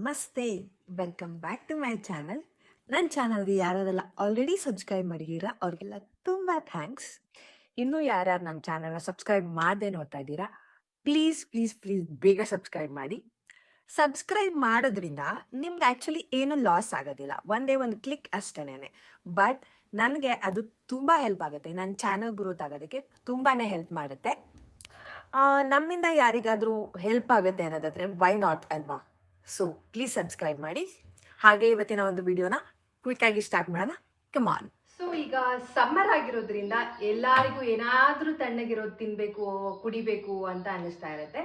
ನಮಸ್ತೆ, welcome back to my channel. ನನ್ನ ಚಾನಲ್ಗೆ ಯಾರೆಲ್ಲ ಆಲ್ರೆಡಿ ಸಬ್ಸ್ಕ್ರೈಬ್ ಮಾಡಿದ್ದೀರಾ ಅವ್ರಿಗೆಲ್ಲ ತುಂಬ ಥ್ಯಾಂಕ್ಸ್. ಇನ್ನೂ ಯಾರ್ಯಾರು ನಮ್ಮ ಚಾನಲ್ನ ಸಬ್ಸ್ಕ್ರೈಬ್ ಮಾಡದೆ ನೋಡ್ತಾ ಇದ್ದೀರಾ, ಪ್ಲೀಸ್ ಪ್ಲೀಸ್ ಪ್ಲೀಸ್ ಬೇಗ ಸಬ್ಸ್ಕ್ರೈಬ್ ಮಾಡಿ. ಸಬ್ಸ್ಕ್ರೈಬ್ ಮಾಡೋದ್ರಿಂದ ನಿಮ್ಗೆ ಆ್ಯಕ್ಚುಲಿ ಏನೂ ಲಾಸ್ ಆಗೋದಿಲ್ಲ, ಒಂದೇ ಒಂದು ಕ್ಲಿಕ್ ಅಷ್ಟೇನೆ. ಬಟ್ ನನಗೆ ಅದು ತುಂಬ ಹೆಲ್ಪ್ ಆಗುತ್ತೆ, ನನ್ನ ಚಾನಲ್ ಗ್ರೋತ್ ಆಗೋದಕ್ಕೆ ತುಂಬಾ ಹೆಲ್ಪ್ ಮಾಡುತ್ತೆ. ನಮ್ಮಿಂದ ಯಾರಿಗಾದರೂ ಹೆಲ್ಪ್ ಆಗುತ್ತೆ ಅನ್ನೋದಾದರೆ ವೈ ನಾಟ್ ಅಲ್ವಾ? ಸೊ ಪ್ಲೀಸ್ ಸಬ್ಸ್ಕ್ರೈಬ್ ಮಾಡಿ. ಹಾಗೆ ಇವತ್ತಿನ ಒಂದು ವಿಡಿಯೋನ ಕ್ವಿಕ್ ಆಗಿ ಸ್ಟಾರ್ಟ್ ಮಾಡೋಣ. ಕಮಾನ್. ಸೊ ಈಗ ಸಮ್ಮರ್ ಆಗಿರೋದ್ರಿಂದ ಎಲ್ಲರಿಗೂ ಏನಾದ್ರೂ ತಣ್ಣಗಿರೋದು ತಿನ್ಬೇಕು ಕುಡಿಬೇಕು ಅಂತ ಅನಿಸ್ತಾ ಇರುತ್ತೆ.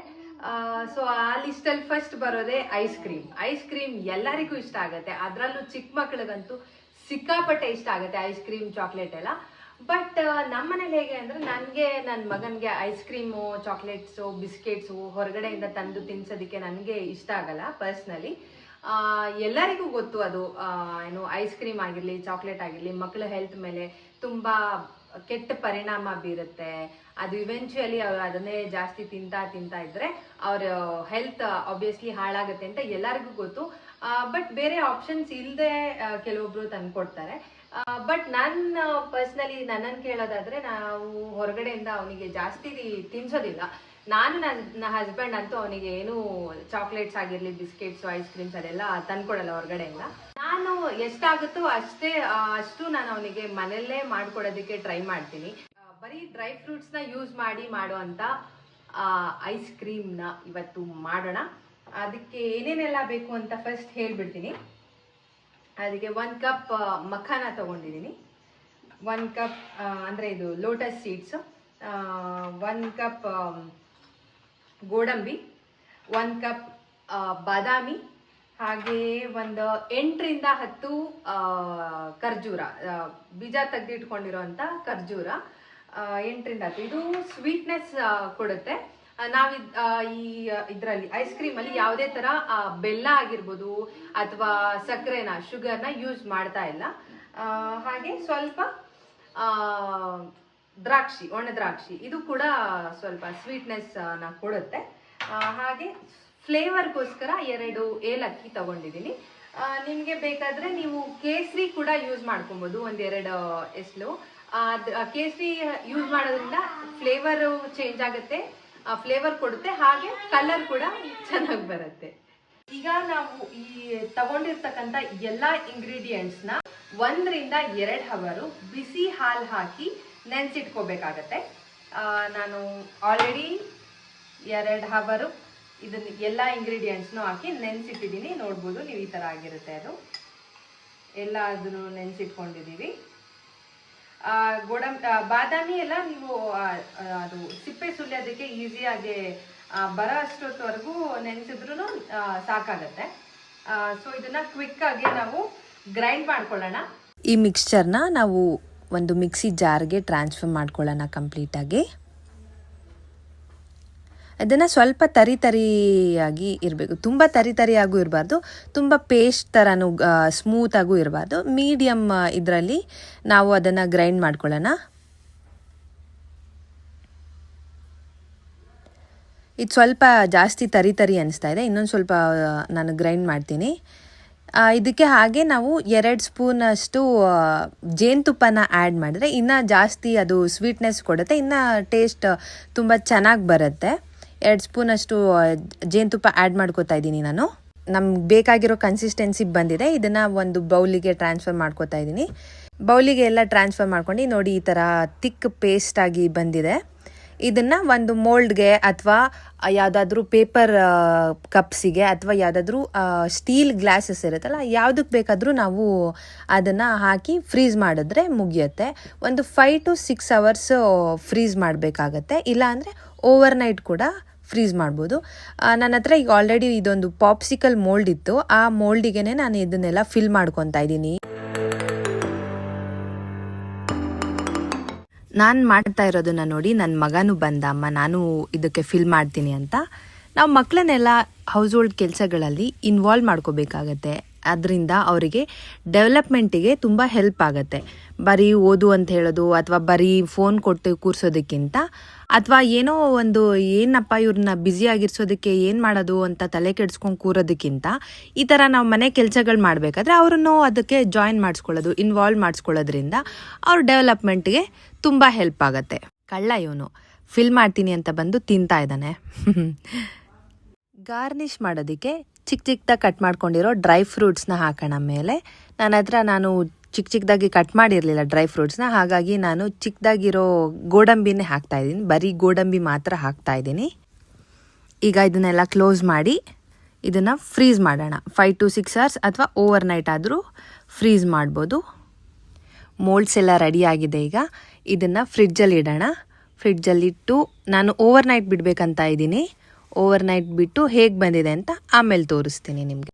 ಸೊ ಆ ಲಿಸ್ಟಲ್ಲಿ ಫಸ್ಟ್ ಬರೋದೇ ಐಸ್ ಕ್ರೀಮ್ ಎಲ್ಲರಿಗೂ ಇಷ್ಟ ಆಗುತ್ತೆ, ಅದರಲ್ಲೂ ಚಿಕ್ಕ ಮಕ್ಳಿಗಂತೂ ಸಿಕ್ಕಾಪಟ್ಟೆ ಇಷ್ಟ ಆಗುತ್ತೆ ಐಸ್ ಕ್ರೀಮ್, ಚಾಕ್ಲೇಟ್ ಎಲ್ಲ. ಬಟ್ ನಮ್ಮನೇಲಿ ಹೇಗೆ ಅಂದರೆ, ನನಗೆ ನನ್ನ ಮಗನಿಗೆ ಐಸ್ ಕ್ರೀಮು, ಚಾಕ್ಲೇಟ್ಸು, ಬಿಸ್ಕೆಟ್ಸು ಹೊರಗಡೆಯಿಂದ ತಂದು ತಿನ್ಸೋದಕ್ಕೆ ನನಗೆ ಇಷ್ಟ ಆಗಲ್ಲ ಪರ್ಸ್ನಲಿ. ಎಲ್ಲರಿಗೂ ಗೊತ್ತು ಅದು, ಏನು ಐಸ್ ಕ್ರೀಮ್ ಆಗಿರಲಿ, ಚಾಕ್ಲೇಟ್ ಆಗಿರಲಿ ಮಕ್ಕಳ ಹೆಲ್ತ್ ಮೇಲೆ ತುಂಬ ಕೆಟ್ಟ ಪರಿಣಾಮ ಬೀರುತ್ತೆ. ಅದು ಇವೆಂಚುಯಲಿ ಅವ್ರು ಅದನ್ನೇ ಜಾಸ್ತಿ ತಿಂತಾ ಇದ್ರೆ ಅವ್ರ ಹೆಲ್ತ್ ಆಬ್ವಿಯಸ್ಲಿ ಹಾಳಾಗುತ್ತೆ ಅಂತ ಎಲ್ಲರಿಗೂ ಗೊತ್ತು. ಬಟ್ ಬೇರೆ ಆಪ್ಷನ್ಸ್ ಇಲ್ಲದೆ ಕೆಲವೊಬ್ರು ತಂದ್ಕೊಡ್ತಾರೆ. ಬಟ್ ನನ್ನ ಪರ್ಸ್ನಲಿ ನನ್ನನ್ನು ಕೇಳೋದಾದ್ರೆ, ನಾವು ಹೊರಗಡೆಯಿಂದ ಅವನಿಗೆ ಜಾಸ್ತಿ ತಿನ್ಸೋದಿಲ್ಲ. ನಾನು ನನ್ನ ಹಸ್ಬೆಂಡ್ ಅಂತೂ ಅವನಿಗೆ ಏನು ಚಾಕ್ಲೇಟ್ಸ್ ಆಗಿರಲಿ, ಬಿಸ್ಕೆಟ್ಸು, ಐಸ್ ಕ್ರೀಮ್ಸ್ ಅದೆಲ್ಲ ತಂದ್ಕೊಡಲ್ಲ ಹೊರಗಡೆಯಿಂದ. ನಾನು ಎಷ್ಟಾಗುತ್ತೋ ಅಷ್ಟು ನಾನು ಅವನಿಗೆ ಮನೆಯಲ್ಲೇ ಮಾಡ್ಕೊಡೋದಕ್ಕೆ ಟ್ರೈ ಮಾಡ್ತೀನಿ. ಬರೀ ಡ್ರೈ ಫ್ರೂಟ್ಸ್ನ ಯೂಸ್ ಮಾಡಿ ಮಾಡುವಂಥ ಐಸ್ ಕ್ರೀಮ್ನ ಇವತ್ತು ಮಾಡೋಣ. ಅದಕ್ಕೆ ಏನೇನೆಲ್ಲ ಬೇಕು ಅಂತ ಫಸ್ಟ್ ಹೇಳ್ಬಿಡ್ತೀನಿ. ಅದಕ್ಕೆ 1 ಕಪ್ ಮಖಾನ ತೊಗೊಂಡಿದ್ದೀನಿ, 1 ಕಪ್ ಅಂದರೆ ಇದು ಲೋಟಸ್ ಸೀಡ್ಸು, 1 ಕಪ್ ಗೋಡಂಬಿ, 1 ಕಪ್ ಬಾದಾಮಿ, ಹಾಗೆ ಒಂದು 8ರಿಂದ 10 ಖರ್ಜೂರ, ಬೀಜ ತೆಗೆದಿಟ್ಕೊಂಡಿರೋಂಥ ಖರ್ಜೂರ 8ರಿಂದ 10. ಇದು ಸ್ವೀಟ್ನೆಸ್ ಕೊಡುತ್ತೆ. ನಾವು ಇದರಲ್ಲಿ ಐಸ್ ಕ್ರೀಮಲ್ಲಿ ಯಾವುದೇ ಥರ ಬೆಲ್ಲ ಆಗಿರ್ಬೋದು ಅಥವಾ ಸಕ್ಕರೆನ, ಶುಗರ್ನ ಯೂಸ್ ಮಾಡ್ತಾ ಇಲ್ಲ. ಹಾಗೆ ಸ್ವಲ್ಪ ದ್ರಾಕ್ಷಿ, ಒಣ ದ್ರಾಕ್ಷಿ, ಇದು ಕೂಡ ಸ್ವಲ್ಪ ಸ್ವೀಟ್ನೆಸ್ನ ಕೊಡುತ್ತೆ. ಹಾಗೆ ಫ್ಲೇವರ್ಗೋಸ್ಕರ 2 ಏಲಕ್ಕಿ ತಗೊಂಡಿದ್ದೀನಿ. ನಿಮಗೆ ಬೇಕಾದರೆ ನೀವು ಕೇಸರಿ ಕೂಡ ಯೂಸ್ ಮಾಡ್ಕೊಬೋದು, 1-2 ಎಸ್ಲು. ಕೇಸರಿ ಯೂಸ್ ಮಾಡೋದ್ರಿಂದ ಫ್ಲೇವರು ಚೇಂಜ್ ಆಗುತ್ತೆ, ಫ್ಲೇವರ್ ಕೊಡುತ್ತೆ, ಹಾಗೆ ಕಲರ್ ಕೂಡ ಚೆನ್ನಾಗಿ ಬರುತ್ತೆ. ಈಗ ನಾವು ಈ ತಗೊಂಡಿರ್ತಕ್ಕಂಥ ಎಲ್ಲ ಇಂಗ್ರೀಡಿಯೆಂಟ್ಸ್ನ 1ರಿಂದ 2 ಅವರು ಬಿಸಿ ಹಾಲು ಹಾಕಿ ನೆನೆಸಿಟ್ಕೋಬೇಕಾಗತ್ತೆ. ನಾನು ಆಲ್ರೆಡಿ 2 ಅವರು ಇದನ್ನು ಎಲ್ಲ ಇಂಗ್ರೀಡಿಯೆಂಟ್ಸ್ನು ಹಾಕಿ ನೆನೆಸಿಟ್ಟಿದ್ದೀನಿ. ನೋಡ್ಬೋದು ನೀವು, ಈ ಥರ ಆಗಿರುತ್ತೆ ಅದು. ಎಲ್ಲ ಅದನ್ನು ನೆನೆಸಿಟ್ಕೊಂಡಿದ್ದೀವಿ. ಬಾದಾಮಿ ಎಲ್ಲ ನೀವು ಅದು ಸಿಪ್ಪೆ ಸುಲಿಯೋದಕ್ಕೆ ಈಸಿಯಾಗಿ ಬರೋ ಅಷ್ಟೊತ್ತವರೆಗೂ ನೆನೆಸಿದ್ರೂ ಸಾಕಾಗತ್ತೆ. ಸೊ ಇದನ್ನು ಕ್ವಿಕ್ಕಾಗಿ ನಾವು ಗ್ರೈಂಡ್ ಮಾಡ್ಕೊಳ್ಳೋಣ. ಈ ಮಿಕ್ಸ್ಚರ್ನ ನಾವು ಒಂದು ಮಿಕ್ಸಿ ಜಾರ್ಗೆ ಟ್ರಾನ್ಸ್ಫರ್ ಮಾಡ್ಕೊಳ್ಳೋಣ ಕಂಪ್ಲೀಟಾಗಿ. ಅದನ್ನು ಸ್ವಲ್ಪ ತರಿಯಾಗಿ ಇರಬೇಕು, ತುಂಬ ತರಿಯಾಗೂ ಇರಬಾರ್ದು, ತುಂಬ ಪೇಸ್ಟ್ ಥರನೂ ಸ್ಮೂತಾಗೂ ಇರಬಾರ್ದು. ಮೀಡಿಯಮ್ ಇದರಲ್ಲಿ ನಾವು ಅದನ್ನು ಗ್ರೈಂಡ್ ಮಾಡ್ಕೊಳ್ಳೋಣ. ಇದು ಸ್ವಲ್ಪ ಜಾಸ್ತಿ ತರಿ ಅನಿಸ್ತಾ ಇದೆ, ಇನ್ನೊಂದು ಸ್ವಲ್ಪ ನಾನು ಗ್ರೈಂಡ್ ಮಾಡ್ತೀನಿ. ಇದಕ್ಕೆ ಹಾಗೆ ನಾವು 2 ಸ್ಪೂನಷ್ಟು ಜೇನುತುಪ್ಪನ ಆ್ಯಡ್ ಮಾಡಿದ್ರೆ ಇನ್ನೂ ಜಾಸ್ತಿ ಅದು ಸ್ವೀಟ್ನೆಸ್ ಕೊಡುತ್ತೆ, ಇನ್ನು ಟೇಸ್ಟ್ ತುಂಬ ಚೆನ್ನಾಗಿ ಬರುತ್ತೆ. 2 ಸ್ಪೂನಷ್ಟು ಜೇನುತುಪ್ಪ ಆ್ಯಡ್ ಮಾಡ್ಕೋತಾ ಇದ್ದೀನಿ ನಾನು. ನಮ್ಗೆ ಬೇಕಾಗಿರೋ ಕನ್ಸಿಸ್ಟೆನ್ಸಿ ಬಂದಿದೆ. ಇದನ್ನು ಒಂದು ಬೌಲಿಗೆ ಟ್ರಾನ್ಸ್ಫರ್ ಮಾಡ್ಕೋತಾ ಇದ್ದೀನಿ. ಬೌಲಿಗೆ ಎಲ್ಲ ಟ್ರಾನ್ಸ್ಫರ್ ಮಾಡ್ಕೊಂಡು ನೋಡಿ, ಈ ಥರ ತಿಕ್ ಪೇಸ್ಟಾಗಿ ಬಂದಿದೆ. ಇದನ್ನು ಒಂದು ಮೋಲ್ಡ್ಗೆ ಅಥವಾ ಯಾವುದಾದ್ರೂ ಪೇಪರ್ ಕಪ್ಸಿಗೆ ಅಥವಾ ಯಾವುದಾದ್ರೂ ಸ್ಟೀಲ್ ಗ್ಲಾಸಸ್ ಇರುತ್ತಲ್ಲ, ಯಾವುದಕ್ಕೆ ಬೇಕಾದರೂ ನಾವು ಅದನ್ನು ಹಾಕಿ ಫ್ರೀಸ್ ಮಾಡಿದ್ರೆ ಮುಗಿಯುತ್ತೆ. ಒಂದು 5 to 6 hours ಫ್ರೀಸ್ ಮಾಡಬೇಕಾಗತ್ತೆ, ಇಲ್ಲಾಂದರೆ ಓವರ್ನೈಟ್ ಕೂಡ ಫ್ರೀಸ್ ಮಾಡ್ಬೋದು. ನನ್ನ ಹತ್ರ ಈಗ ಆಲ್ರೆಡಿ ಇದೊಂದು ಪಾಪ್ಸಿಕಲ್ ಮೋಲ್ಡ್ ಇತ್ತು, ಆ ಮೋಲ್ಡಿಗೆ ನಾನು ಇದನ್ನೆಲ್ಲ ಫಿಲ್ ಮಾಡ್ಕೊತಾ ಇದ್ದೀನಿ. ನಾನು ಮಾಡ್ತಾ ಇರೋದನ್ನ ನೋಡಿ ನನ್ನ ಮಗನೂ ಬಂದ, ಅಮ್ಮ ನಾನು ಇದಕ್ಕೆ ಫಿಲ್ ಮಾಡ್ತೀನಿ ಅಂತ. ನಾವು ಮಕ್ಕಳನ್ನೆಲ್ಲ ಹೌಸ್ ಹೋಲ್ಡ್ ಕೆಲಸಗಳಲ್ಲಿ ಇನ್ವಾಲ್ವ್ ಮಾಡ್ಕೋಬೇಕಾಗತ್ತೆ. ಅದರಿಂದ ಅವರಿಗೆ ಡೆವಲಪ್ಮೆಂಟಿಗೆ ತುಂಬ ಹೆಲ್ಪ್ ಆಗುತ್ತೆ. ಬರೀ ಓದು ಅಂತ ಹೇಳೋದು ಅಥವಾ ಬರೀ ಫೋನ್ ಕೊಟ್ಟು ಕೂರಿಸೋದಕ್ಕಿಂತ ಅಥವಾ ಏನೋ ಒಂದು ಏನಪ್ಪ ಇವ್ರನ್ನ ಬ್ಯುಸಿ ಆಗಿರ್ಸೋದಕ್ಕೆ ಏನು ಮಾಡೋದು ಅಂತ ತಲೆ ಕೆಡಿಸ್ಕೊಂಡು ಕೂರೋದಕ್ಕಿಂತ ಈ ಥರ ನಾವು ಮನೆ ಕೆಲಸಗಳು ಮಾಡಬೇಕಾದ್ರೆ ಅವರನ್ನು ಅದಕ್ಕೆ ಜಾಯಿನ್ ಮಾಡಿಸ್ಕೊಳ್ಳೋದು, ಇನ್ವಾಲ್ವ್ ಮಾಡಿಸ್ಕೊಳ್ಳೋದ್ರಿಂದ ಅವ್ರ ಡೆವಲಪ್ಮೆಂಟ್ಗೆ ತುಂಬ ಹೆಲ್ಪ್ ಆಗುತ್ತೆ. ಕಳ್ಳ ಇವನು ಫಿಲ್ ಮಾಡ್ತೀನಿ ಅಂತ ಬಂದು ತಿಂತಾ ಇದ್ದಾನೆ. ಗಾರ್ನಿಷ್ ಮಾಡೋದಕ್ಕೆ ಚಿಕ್ಕ ಚಿಕ್ಕದಾಗಿ ಕಟ್ ಮಾಡ್ಕೊಂಡಿರೋ ಡ್ರೈ ಫ್ರೂಟ್ಸ್ನ ಹಾಕೋಣ ಮೇಲೆ. ನಾನು ಚಿಕ್ಕ ಚಿಕ್ಕದಾಗಿ ಕಟ್ ಮಾಡಿರಲಿಲ್ಲ ಡ್ರೈ ಫ್ರೂಟ್ಸ್ನ, ಹಾಗಾಗಿ ನಾನು ಚಿಕ್ಕದಾಗಿರೋ ಗೋಡಂಬಿನೇ ಹಾಕ್ತಾಯಿದ್ದೀನಿ. ಬರೀ ಗೋಡಂಬಿ ಮಾತ್ರ ಹಾಕ್ತಾಯಿದ್ದೀನಿ. ಈಗ ಇದನ್ನೆಲ್ಲ ಕ್ಲೋಸ್ ಮಾಡಿ ಇದನ್ನು ಫ್ರೀಸ್ ಮಾಡೋಣ. 5 to 6 hours ಅಥವಾ ಓವರ್ ನೈಟ್ ಆದರೂ ಫ್ರೀಸ್ ಮಾಡ್ಬೋದು. ಮೋಲ್ಡ್ಸ್ ಎಲ್ಲ ರೆಡಿಯಾಗಿದೆ. ಈಗ ಇದನ್ನು ಫ್ರಿಡ್ಜಲ್ಲಿ ಇಡೋಣ. ಫ್ರಿಡ್ಜಲ್ಲಿಟ್ಟು ನಾನು ಓವರ್ ನೈಟ್ ಬಿಡಬೇಕಂತ ಇದ್ದೀನಿ. ಓವರ್ ನೈಟ್ ಬಿಟ್ಟು ಹೇಗೆ ಬಂದಿದೆ ಅಂತ ಆಮೇಲೆ ತೋರಿಸ್ತೀನಿ ನಿಮಗೆ.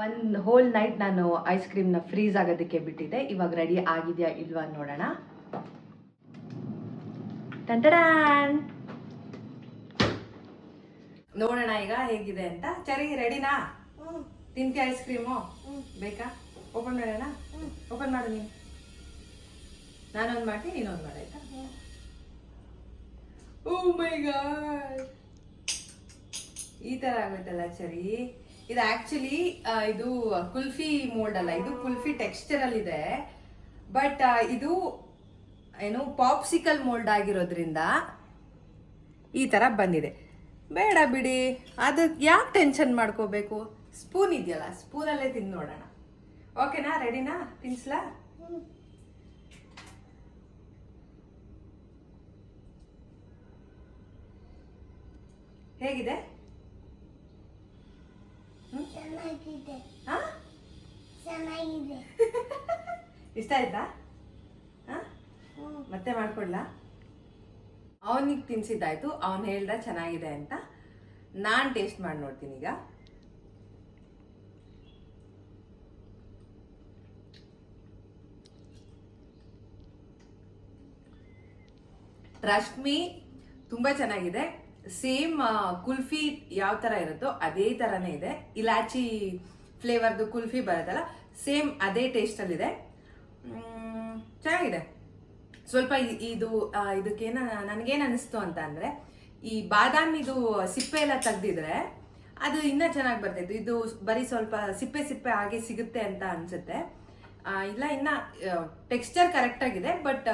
ಒಂದು ಹೋಲ್ ನೈಟ್ ನಾನು ಐಸ್ ಕ್ರೀಮ್ನ ಫ್ರೀಸ್ ಆಗೋದಕ್ಕೆ ಬಿಟ್ಟಿದ್ದೆ. ಇವಾಗ ರೆಡಿ ಆಗಿದೆಯಾ ಇಲ್ವಾ ನೋಡೋಣ. ಟಂಟಡಾನ್, ನೋಡೋಣ ಈಗ ಹೇಗಿದೆ ಅಂತ. ಚರಿ ರೆಡಿನಾ? ತಿಂತಿ ಐಸ್ ಕ್ರೀಮು ಬೇಕಾ? ಓಪನ್ ಮಾಡೋಣ. ಓಪನ್ ಮಾಡು ನೀನು. ನಾನೊಂದು ಮಾಡ್ತೀನಿ, ನೀನೊಂದು ಮಾಡಾಯ್ತಾ? ಓ ಮೈ ಗಾಡ್, ಈ ತರ ಆಗುತ್ತಲ್ಲ ಚರಿ. ಇದು ಆಕ್ಚುಲಿ ಇದು ಕುಲ್ಫಿ ಮೋಲ್ಡ್ ಅಲ್ಲ, ಇದು ಕುಲ್ಫಿ ಟೆಕ್ಸ್ಚರ್ ಅಲ್ಲಿ ಇದೆ. ಬಟ್ ಇದು ಏನು ಪಾಪ್ಸಿಕಲ್ ಮೋಲ್ಡ್ ಆಗಿರೋದ್ರಿಂದ ಈ ತರ ಬಂದಿದೆ. ಬೇಡ ಬಿಡಿ, ಅದಕ್ಕೆ ಯಾಕೆ ಟೆನ್ಷನ್ ಮಾಡ್ಕೋಬೇಕು. ಸ್ಪೂನ್ ಇದೆಯಲ್ಲ, ಸ್ಪೂನಲ್ಲೇ ತಿಂದು ನೋಡೋಣ. ಓಕೆನಾ? ರೆಡಿನಾ? ತಿನ್ಸ್ಲಾ? ಹೇಗಿದೆ? ಇಷ್ಟ ಆಯ್ತಾ? ಮತ್ತೆ ಮಾಡ್ಕೊಡ್ಲಾ? ಅವನಿಗೆ ತಿನ್ಸಿದ್ದಾಯ್ತು, ಅವನು ಹೇಳ್ದ ಚೆನ್ನಾಗಿದೆ ಅಂತ. ನಾನು ಟೇಸ್ಟ್ ಮಾಡಿ ನೋಡ್ತೀನಿ ಈಗ. ಟ್ರಸ್ಟ್ ಮೀ, ತುಂಬ ಚೆನ್ನಾಗಿದೆ. ಸೇಮ್ ಕುಲ್ಫಿ ಯಾವ ಥರ ಇರುತ್ತೋ ಅದೇ ಥರನೇ ಇದೆ. ಇಲಾಚಿ ಫ್ಲೇವರ್ದು ಕುಲ್ಫಿ ಬರುತ್ತಲ್ಲ, ಸೇಮ್ ಅದೇ ಟೇಸ್ಟಲ್ಲಿದೆ. ಚೆನ್ನಾಗಿದೆ. ಸ್ವಲ್ಪ ಇದಕ್ಕೇನ ನನಗೇನು ಅನಿಸ್ತು ಅಂತ ಅಂದರೆ, ಈ ಬಾದಾಮಿದು ಸಿಪ್ಪೆ ಎಲ್ಲ ತೆಗ್ದಿದ್ರೆ ಅದು ಇನ್ನೂ ಚೆನ್ನಾಗಿ ಬರ್ತಾಯಿತ್ತು. ಇದು ಬರೀ ಸ್ವಲ್ಪ ಸಿಪ್ಪೆ ಸಿಪ್ಪೆ ಹಾಗೆ ಸಿಗುತ್ತೆ ಅಂತ ಅನಿಸುತ್ತೆ. ಇಲ್ಲ, ಇನ್ನು ಟೆಕ್ಸ್ಚರ್ ಕರೆಕ್ಟಾಗಿದೆ. ಬಟ್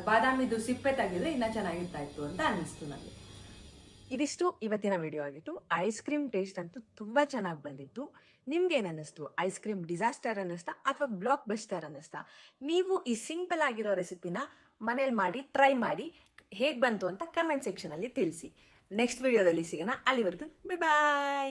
ಬಾದಾಮಿದು ಸಿಪ್ಪೆ ತೆಗೆದ್ರೆ ಇನ್ನೂ ಚೆನ್ನಾಗಿರ್ತಾ ಇತ್ತು ಅಂತ ಅನ್ನಿಸ್ತು ನನಗೆ. ಇದಿಷ್ಟು ಇವತ್ತಿನ ವಿಡಿಯೋ ಆಗಿತ್ತು. ಐಸ್ ಕ್ರೀಮ್ ಟೇಸ್ಟ್ ಅಂತೂ ತುಂಬ ಚೆನ್ನಾಗಿ ಬಂದಿತ್ತು. ನಿಮ್ಗೇನು ಅನ್ನಿಸ್ತು? ಐಸ್ ಕ್ರೀಮ್ ಡಿಸಾಸ್ಟರ್ ಅನ್ನಿಸ್ತಾ ಅಥವಾ ಬ್ಲಾಕ್ ಬಸ್ಟರ್ ಅನ್ನಿಸ್ತಾ? ನೀವು ಈ ಸಿಂಪಲ್ ಆಗಿರೋ ರೆಸಿಪಿನ ಮನೇಲಿ ಮಾಡಿ ಟ್ರೈ ಮಾಡಿ ಹೇಗೆ ಬಂತು ಅಂತ ಕಮೆಂಟ್ ಸೆಕ್ಷನಲ್ಲಿ ತಿಳಿಸಿ. ನೆಕ್ಸ್ಟ್ ವಿಡಿಯೋದಲ್ಲಿ ಸಿಗೋಣ. ಅಲ್ಲಿವರೆಗೂ ಬಾಯ್.